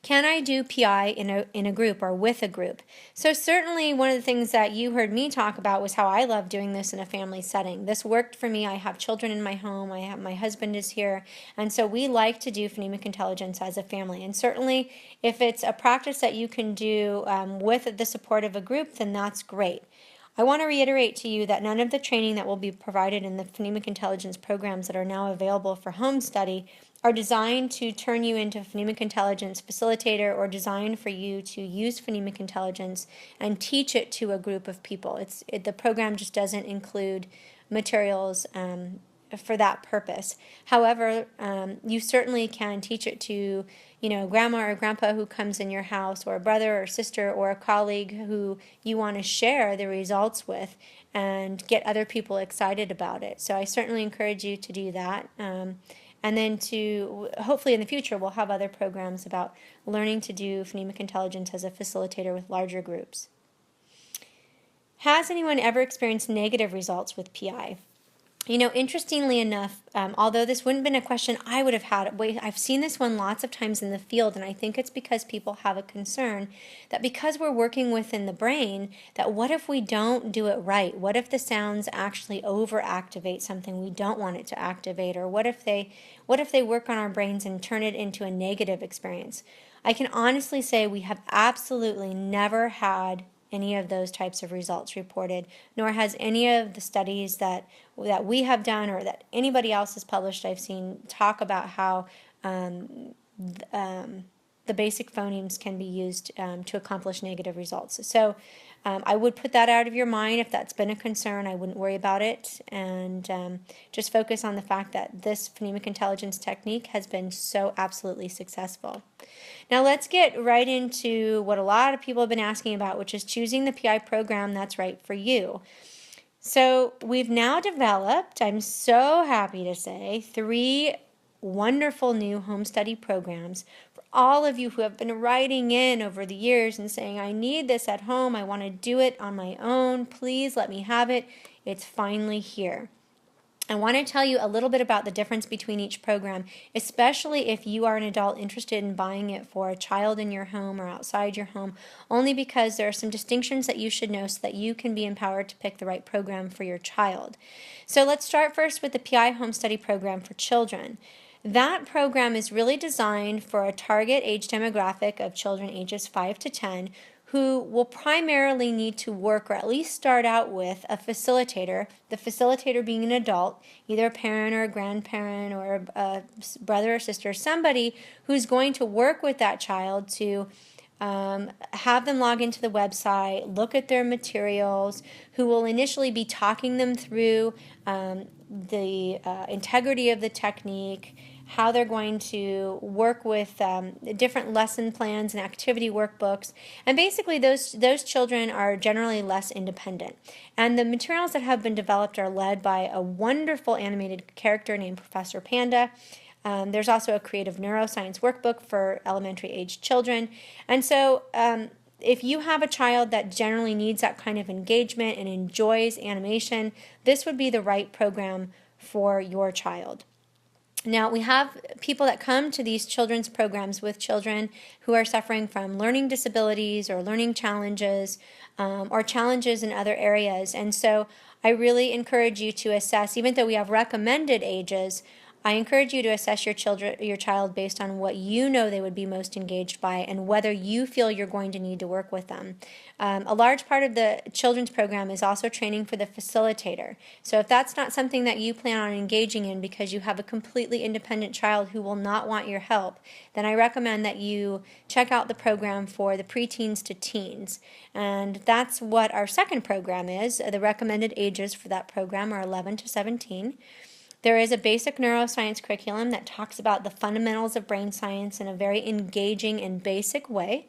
Can I do PI in a group or with a group? So certainly one of the things that you heard me talk about was how I love doing this in a family setting. This worked for me. I have children in my home. My husband is here. And so we like to do phonemic intelligence as a family. And certainly if it's a practice that you can do with the support of a group, then that's great. I want to reiterate to you that none of the training that will be provided in the phonemic intelligence programs that are now available for home study are designed to turn you into a phonemic intelligence facilitator or designed for you to use phonemic intelligence and teach it to a group of people. The program just doesn't include materials for that purpose. However, you certainly can teach it to, grandma or grandpa who comes in your house, or a brother or sister or a colleague who you want to share the results with and get other people excited about it. So I certainly encourage you to do that. And then hopefully in the future, we'll have other programs about learning to do phonemic intelligence as a facilitator with larger groups. Has anyone ever experienced negative results with PI? Interestingly enough, although this wouldn't have been a question I would have had, I've seen this one lots of times in the field, and I think it's because people have a concern that because we're working within the brain, that what if we don't do it right? What if the sounds actually overactivate something we don't want it to activate? Or what if they work on our brains and turn it into a negative experience? I can honestly say we have absolutely never had any of those types of results reported, nor has any of the studies that we have done or that anybody else has published I've seen talk about how the basic phonemes can be used to accomplish negative results. So I would put that out of your mind. If that's been a concern, I wouldn't worry about it, and just focus on the fact that this phonemic intelligence technique has been so absolutely successful. Now let's get right into what a lot of people have been asking about, which is choosing the PI program that's right for you. So we've now developed, I'm so happy to say, 3 wonderful new home study programs for all of you who have been writing in over the years and saying, I need this at home, I want to do it on my own, please let me have it. It's finally here. I want to tell you a little bit about the difference between each program, especially if you are an adult interested in buying it for a child in your home or outside your home, only because there are some distinctions that you should know so that you can be empowered to pick the right program for your child. So let's start first with the PI Home Study Program for children. That program is really designed for a target age demographic of children ages 5 to 10 who will primarily need to work or at least start out with a facilitator, the facilitator being an adult, either a parent or a grandparent or a brother or sister, somebody who's going to work with that child to have them log into the website, look at their materials, who will initially be talking them through the integrity of the technique, how they're going to work with different lesson plans and activity workbooks. And basically those children are generally less independent. And the materials that have been developed are led by a wonderful animated character named Professor Panda. There's also a creative neuroscience workbook for elementary age children. And so if you have a child that generally needs that kind of engagement and enjoys animation, this would be the right program for your child. Now, we have people that come to these children's programs with children who are suffering from learning disabilities or learning challenges or challenges in other areas. And so I really encourage you to assess, even though we have recommended ages, I encourage you to assess your child based on what you know they would be most engaged by and whether you feel you're going to need to work with them. A large part of the children's program is also training for the facilitator. So if that's not something that you plan on engaging in because you have a completely independent child who will not want your help, then I recommend that you check out the program for the preteens to teens. And that's what our second program is. The recommended ages for that program are 11 to 17. There is a basic neuroscience curriculum that talks about the fundamentals of brain science in a very engaging and basic way.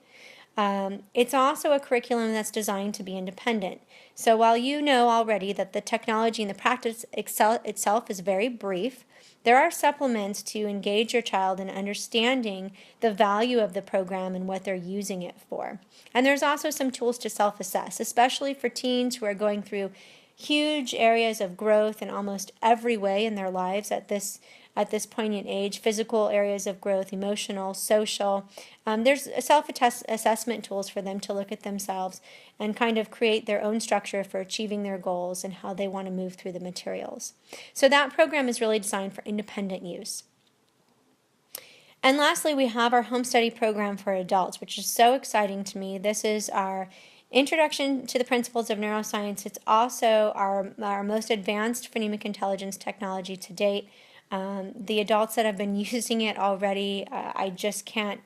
It's also a curriculum that's designed to be independent. So while you know already that the technology and the practice itself is very brief, there are supplements to engage your child in understanding the value of the program and what they're using it for. And there's also some tools to self-assess, especially for teens who are going through huge areas of growth in almost every way in their lives at this poignant age. Physical areas of growth, emotional, social. There's self-assessment tools for them to look at themselves and kind of create their own structure for achieving their goals and how they want to move through the materials. So that program is really designed for independent use. And lastly, we have our home study program for adults, which is so exciting to me. This is our Introduction to the Principles of Neuroscience. It's also our most advanced phonemic intelligence technology to date. The adults that have been using it already, I just can't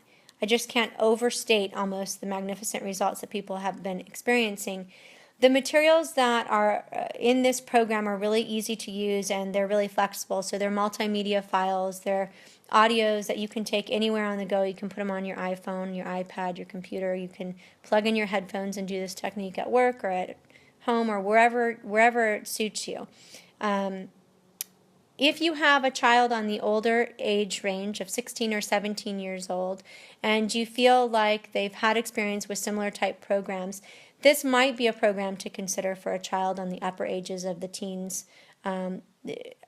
overstate almost the magnificent results that people have been experiencing. The materials that are in this program are really easy to use and they're really flexible. So they're multimedia files, they're audios that you can take anywhere on the go. You can put them on your iPhone, your iPad, your computer. You can plug in your headphones and do this technique at work or at home or wherever it suits you. If you have a child on the older age range of 16 or 17 years old and you feel like they've had experience with similar type programs, this might be a program to consider for a child on the upper ages of the teens.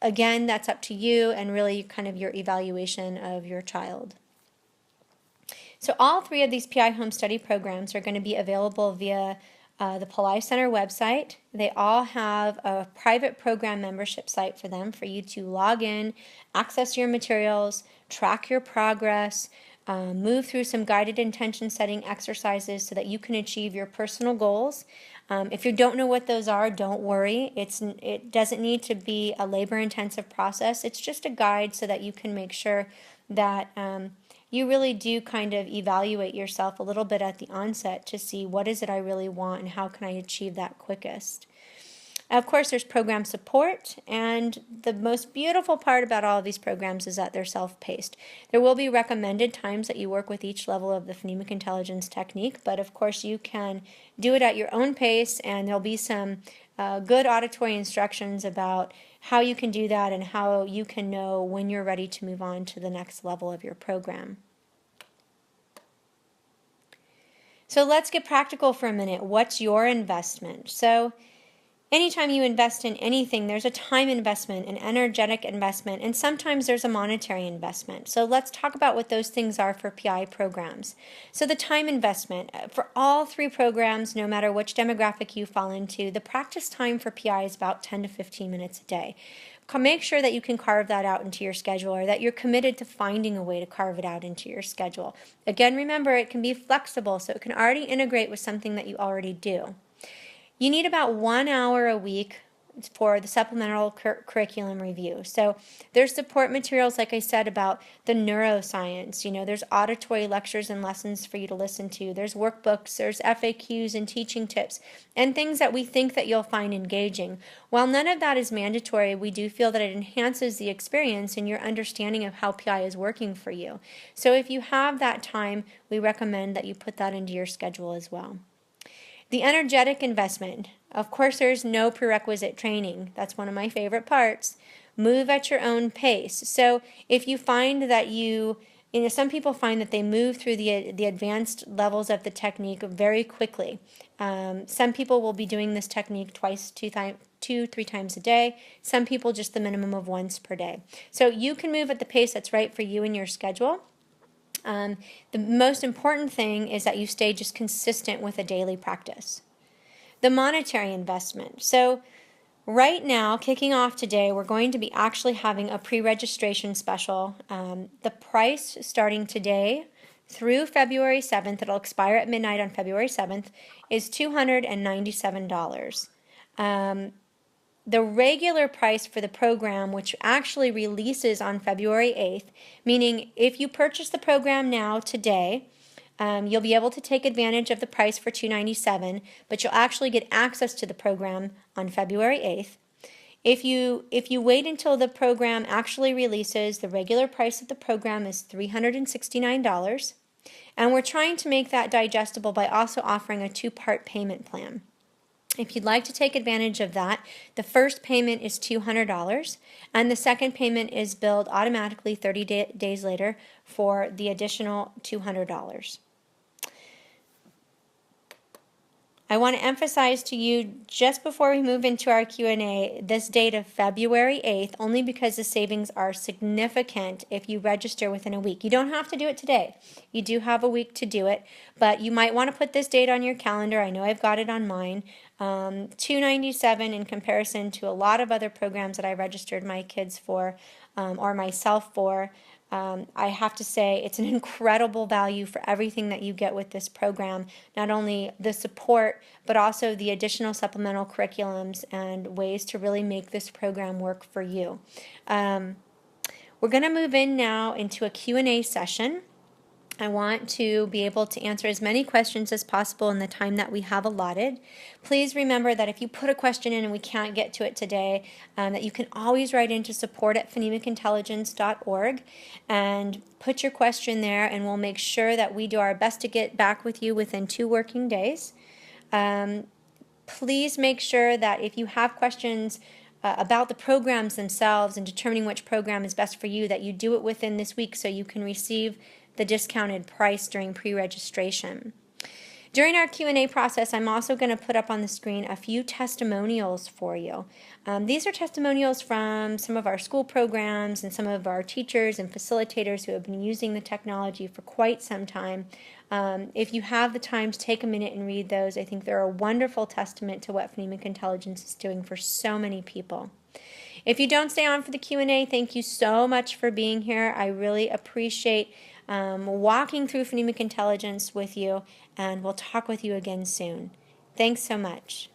Again, that's up to you and really kind of your evaluation of your child. So all three of these PI home study programs are going to be available via the Pillai Center website. They all have a private program membership site for them for you to log in, access your materials, track your progress, move through some guided intention setting exercises so that you can achieve your personal goals. If you don't know what those are, don't worry. It doesn't need to be a labor-intensive process. It's just a guide so that you can make sure that you really do kind of evaluate yourself a little bit at the onset to see what is it I really want and how can I achieve that quickest. Of course, there's program support, and the most beautiful part about all of these programs is that they're self-paced. There will be recommended times that you work with each level of the phonemic intelligence technique, but of course you can do it at your own pace, and there'll be some good auditory instructions about how you can do that and how you can know when you're ready to move on to the next level of your program. So let's get practical for a minute. What's your investment? So anytime you invest in anything, there's a time investment, an energetic investment, and sometimes there's a monetary investment. So let's talk about what those things are for PI programs. So the time investment, for all three programs, no matter which demographic you fall into, the practice time for PI is about 10 to 15 minutes a day. Make sure that you can carve that out into your schedule or that you're committed to finding a way to carve it out into your schedule. Again, remember, it can be flexible, so it can already integrate with something that you already do. You need about 1 hour a week for the supplemental curriculum review. So there's support materials, like I said, about the neuroscience. There's auditory lectures and lessons for you to listen to. There's workbooks, there's FAQs and teaching tips, and things that we think that you'll find engaging. While none of that is mandatory, we do feel that it enhances the experience and your understanding of how PI is working for you. So if you have that time, we recommend that you put that into your schedule as well. The energetic investment. Of course, there's no prerequisite training. That's one of my favorite parts. Move at your own pace. So if you find that some people find that they move through the advanced levels of the technique very quickly. Some people will be doing this technique 2-3 times a day. Some people just the minimum of once per day. So you can move at the pace that's right for you and your schedule. The most important thing is that you stay just consistent with a daily practice. The monetary investment. So Right now, kicking off today, we're going to be actually having a pre-registration special. The price starting today through February 7th, it'll expire at midnight on February 7th, is $297. The regular price for the program, which actually releases on February 8th, meaning if you purchase the program now today, you'll be able to take advantage of the price for $297, but you'll actually get access to the program on February 8th. If you wait until the program actually releases, the regular price of the program is $369, and we're trying to make that digestible by also offering a 2-part payment plan. If you'd like to take advantage of that, the first payment is $200, and the second payment is billed automatically 30 days later for the additional $200. I want to emphasize to you just before we move into our Q&A this date of February 8th, only because the savings are significant if you register within a week. You don't have to do it today. You do have a week to do it, but you might want to put this date on your calendar. I know I've got it on mine. $297 in comparison to a lot of other programs that I registered my kids for or myself for. I have to say it's an incredible value for everything that you get with this program, not only the support, but also the additional supplemental curriculums and ways to really make this program work for you. We're going to move in now into a Q&A session. I want to be able to answer as many questions as possible in the time that we have allotted. Please remember that if you put a question in and we can't get to it today, that you can always write into support@phonemicintelligence.org and put your question there, and we'll make sure that we do our best to get back with you within 2 working days. Please make sure that if you have questions about the programs themselves and determining which program is best for you, that you do it within this week so you can receive the discounted price during pre-registration. During our Q&A process, I'm also going to put up on the screen a few testimonials for you. These are testimonials from some of our school programs and some of our teachers and facilitators who have been using the technology for quite some time. If you have the time to take a minute and read those, I think they're a wonderful testament to what Phonemic Intelligence is doing for so many people. If you don't stay on for the Q&A, thank you so much for being here. I really appreciate walking through Phonemic Intelligence with you, and we'll talk with you again soon. Thanks so much.